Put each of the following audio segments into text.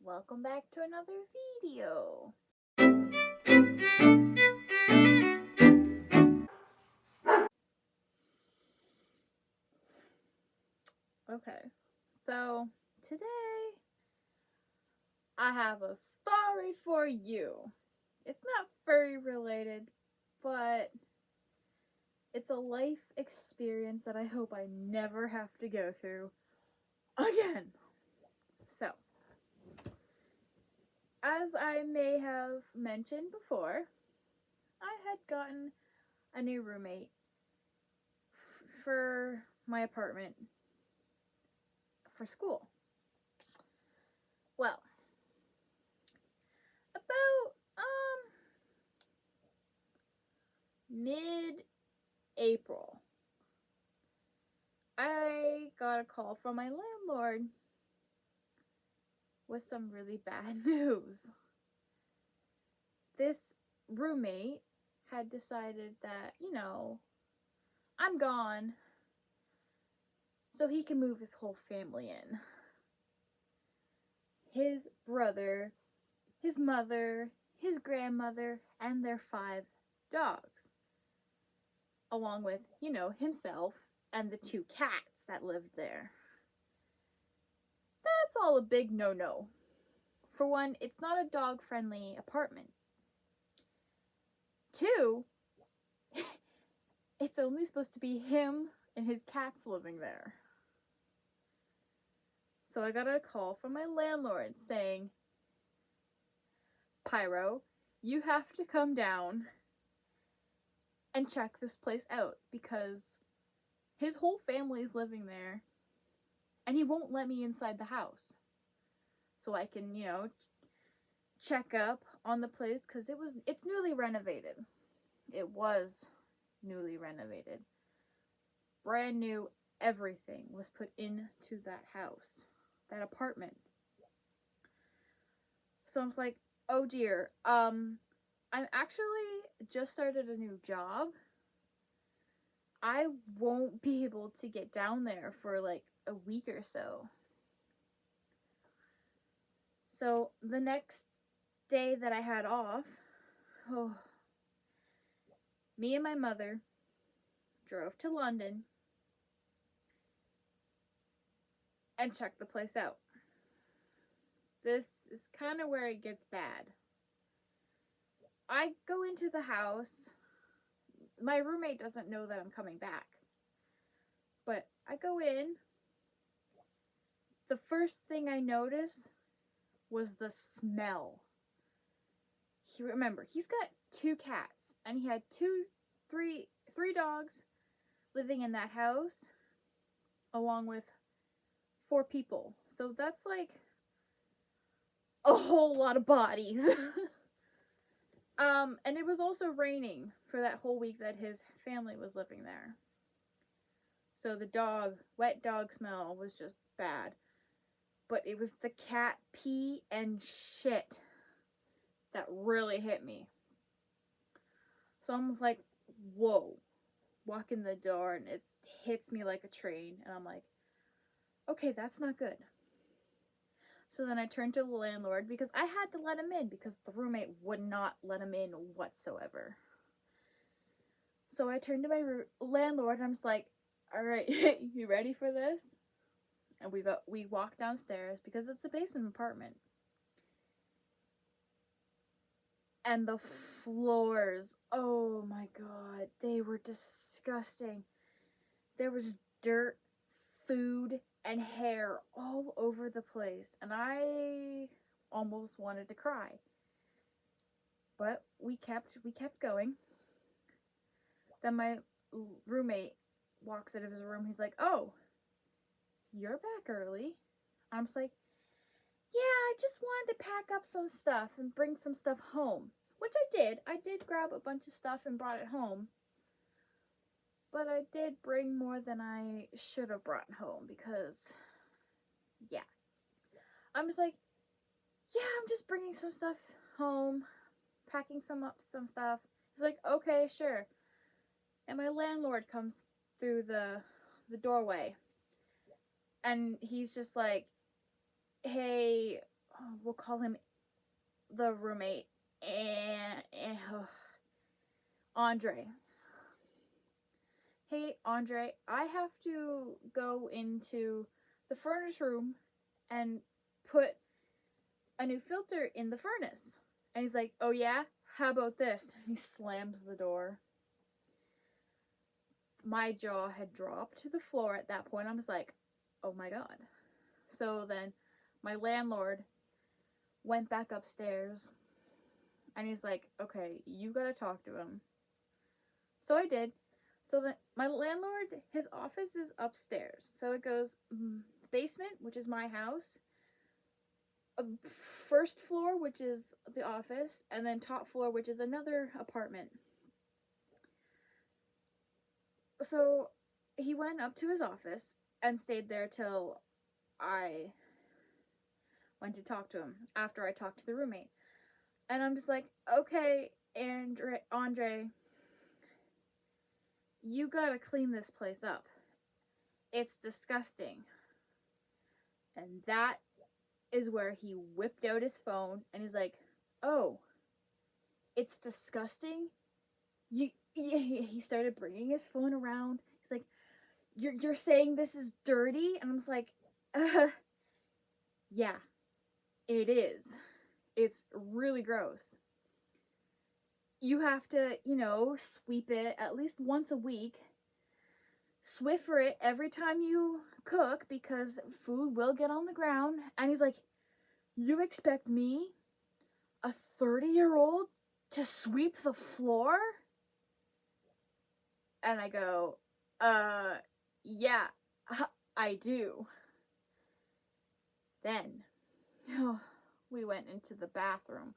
Welcome back to another video. Okay, so today I have a story for you. It's not furry related, but it's a life experience that I hope I never have to go through again. So, as I may have mentioned before, I had gotten a new roommate for my apartment for school. Well, about mid-April, I got a call from my landlord with some really bad news. This roommate had decided that, I'm gone, so he can move his whole family in. His brother, his mother, his grandmother, and their 5 dogs. Along with, himself and the 2 cats that lived there. That's all a big no-no. For one, it's not a dog-friendly apartment. 2, it's only supposed to be him and his cats living there. So I got a call from my landlord saying, Pyro, you have to come down and check this place out because his whole family is living there and he won't let me inside the house. So I can, check up on the place because it's newly renovated. It was newly renovated. Brand new everything was put into that house, that apartment. So I was like, oh dear, I'm actually just started a new job. I won't be able to get down there for like a week or so. So the next day that I had off, me and my mother drove to London and checked the place out. This is kind of where it gets bad. I go into the house. My roommate doesn't know that I'm coming back. But I go in. The first thing I notice was the smell. Remember, he's got 2 cats, and he had three dogs living in that house, along with 4 people. So that's like a whole lot of bodies. And it was also raining for that whole week that his family was living there. So the wet dog smell was just bad. But it was the cat pee and shit that really hit me. So I was like, whoa. Walk in the door and it hits me like a train. And I'm like, okay, that's not good. So then I turned to the landlord because I had to let him in because the roommate would not let him in whatsoever. So I turned to my landlord and I'm just like, all right, you ready for this? And we walked downstairs because it's a basement apartment. And the floors, oh my god, they were disgusting. There was dirt, food, and hair all over the place. And I almost wanted to cry. But we kept going. Then my roommate walks out of his room. He's like, oh, you're back early. I'm just like, yeah, I just wanted to pack up some stuff and bring some stuff home. Which I did. I did grab a bunch of stuff and brought it home. But I did bring more than I should have brought home because, yeah. I'm just like, yeah, I'm just bringing some stuff home, packing some stuff. He's like, okay, sure. And my landlord comes through the doorway. And he's just like, hey, we'll call him the roommate, and Andre. Hey, Andre, I have to go into the furnace room and put a new filter in the furnace. And he's like, oh yeah? How about this? And he slams the door. My jaw had dropped to the floor at that point. I'm just like, oh my god. So then my landlord went back upstairs and he's like, okay, you gotta talk to him. So I did. So that my landlord, his office is upstairs. So it goes basement, which is my house, first floor, which is the office, and then top floor, which is another apartment. So he went up to his office and stayed there till I went to talk to him after I talked to the roommate. And I'm just like, okay, Andre, you gotta clean this place up. It's disgusting. And that is where he whipped out his phone and he's like, oh, it's disgusting? He started bringing his phone around. He's like, you're saying this is dirty? And I'm just like, yeah, it is. It's really gross. You have to, sweep it at least once a week. Swiffer it every time you cook because food will get on the ground. And he's like, you expect me, a 30-year-old, to sweep the floor? And I go, yeah, I do. Then, we went into the bathroom,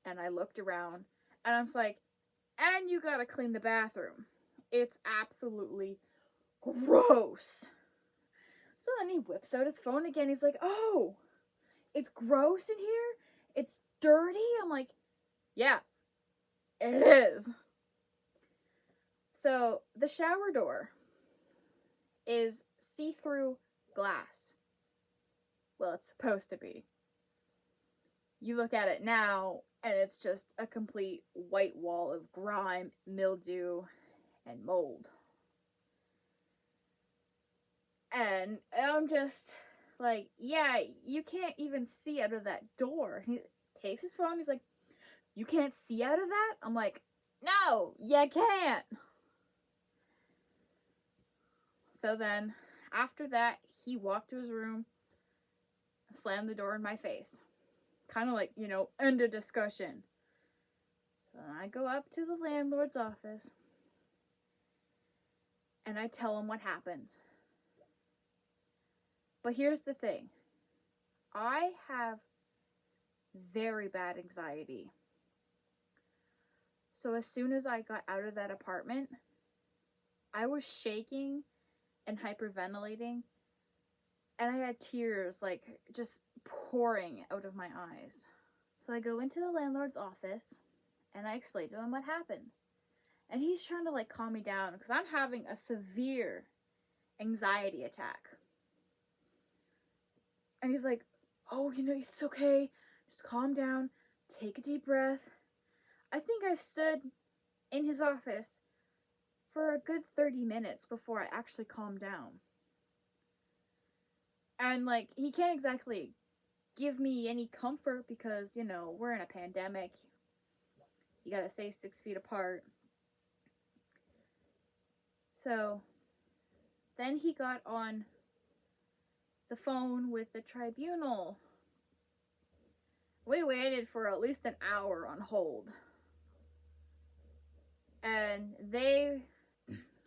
and I looked around, and I was like, and you gotta clean the bathroom. It's absolutely gross. So then he whips out his phone again. He's like, oh, it's gross in here? It's dirty? I'm like, yeah, it is. So the shower door is see-through glass. Well, it's supposed to be. You look at it now, and it's just a complete white wall of grime, mildew, and mold. And I'm just like, yeah, you can't even see out of that door. He takes his phone, he's like, you can't see out of that? I'm like, no, you can't. So then, after that, he walked to his room, slammed the door in my face. Kind of like, end of discussion. So I go up to the landlord's office, and I tell him what happened. But here's the thing. I have very bad anxiety. So as soon as I got out of that apartment, I was shaking and hyperventilating, and I had tears just pouring out of my eyes. So I go into the landlord's office and I explain to him what happened. And he's trying to calm me down because I'm having a severe anxiety attack. And he's like, oh, it's okay. Just calm down. Take a deep breath. I think I stood in his office for a good 30 minutes before I actually calmed down. And, he can't exactly give me any comfort because, we're in a pandemic. You gotta stay 6 feet apart. So, then he got on the phone with the tribunal. We waited for at least an hour on hold. And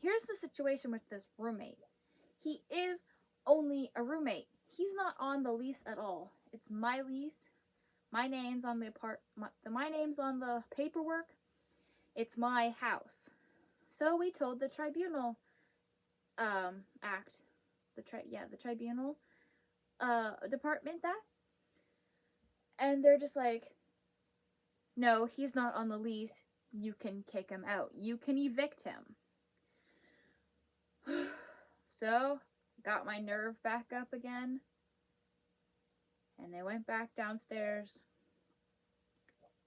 here's the situation with this roommate. He is only a roommate. He's not on the lease at all. It's my lease. My name's on my name's on the paperwork. It's my house. So we told the tribunal act, the tribunal department that. And they're just like, no, he's not on the lease. You can kick him out. You can evict him. So, got my nerve back up again. And And I went back downstairs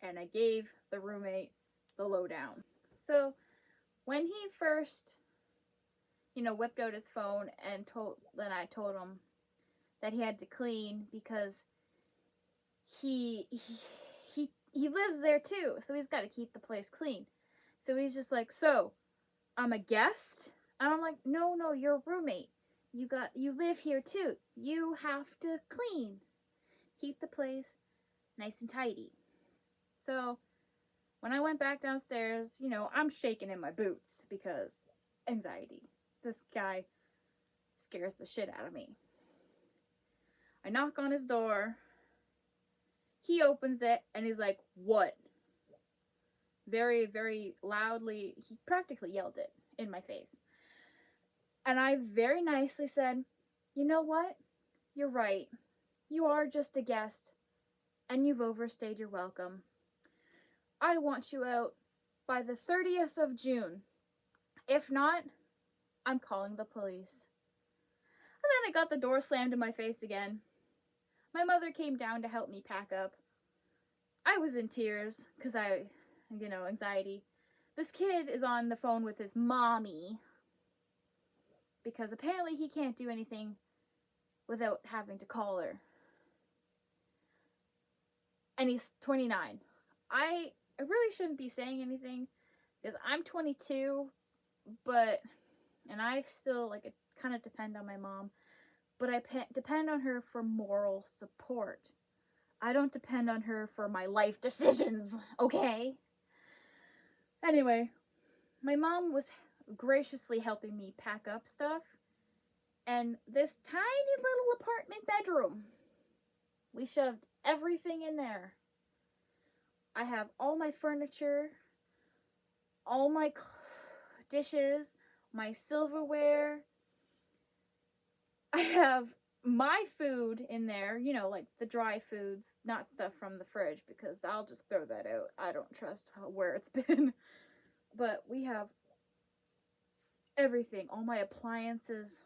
and I gave the roommate the lowdown. So when he first, whipped out his phone and I told him that he had to clean because he lives there too, so he's got to keep the place clean. So he's just like, so I'm a guest? And I'm like, no, you're a roommate. You live here too. You have to clean. Keep the place nice and tidy. So when I went back downstairs, I'm shaking in my boots because anxiety. This guy scares the shit out of me. I knock on his door. He opens it and he's like, what? Very, very loudly. He practically yelled it in my face. And I very nicely said, you know what? You're right. You are just a guest. And you've overstayed your welcome. I want you out by the 30th of June. If not, I'm calling the police. And then I got the door slammed in my face again. My mother came down to help me pack up. I was in tears because anxiety. This kid is on the phone with his mommy because apparently he can't do anything without having to call her. And he's 29. I really shouldn't be saying anything because I'm 22, and I still kind of depend on my mom, but I depend on her for moral support. I don't depend on her for my life decisions, okay? Anyway, my mom was graciously helping me pack up stuff, and this tiny little apartment bedroom, we shoved everything in there. I have all my furniture, all my dishes, my silverware. I have my food in there, like the dry foods, not stuff from the fridge, because I'll just throw that out. I don't trust where it's been. But we have everything, all my appliances,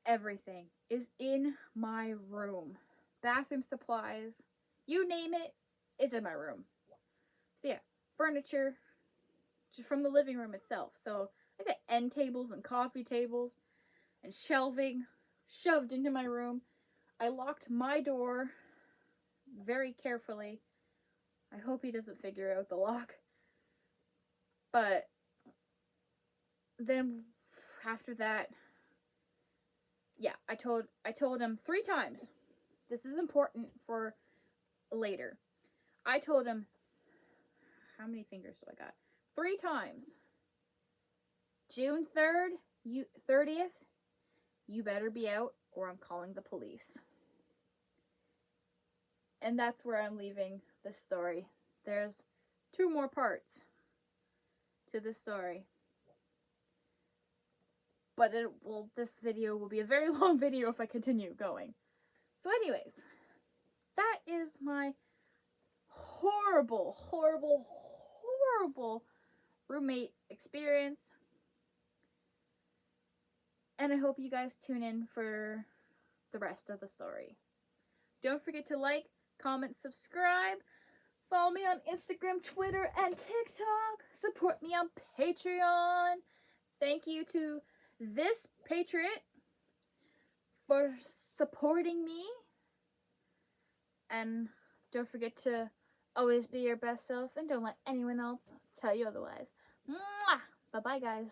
everything is in my room. Bathroom supplies, you name it, it's in my room. So yeah, furniture from the living room itself. So I got end tables and coffee tables and shelving shoved into my room. I locked my door very carefully. I hope he doesn't figure out the lock. But then after that, yeah, I told him 3 times. This is important for later. I told him, how many fingers do I got? 3 times. June 3rd, 30th, you better be out or I'm calling the police. And that's where I'm leaving this story. There's 2 more parts to this story. But this video will be a very long video if I continue going. So anyways, that is my horrible, horrible, horrible roommate experience. And I hope you guys tune in for the rest of the story. Don't forget to like, comment, subscribe. Follow me on Instagram, Twitter, and TikTok. Support me on Patreon. Thank you to this Patriot for supporting me. And don't forget to always be your best self and don't let anyone else tell you otherwise. Mwah! Bye-bye, guys.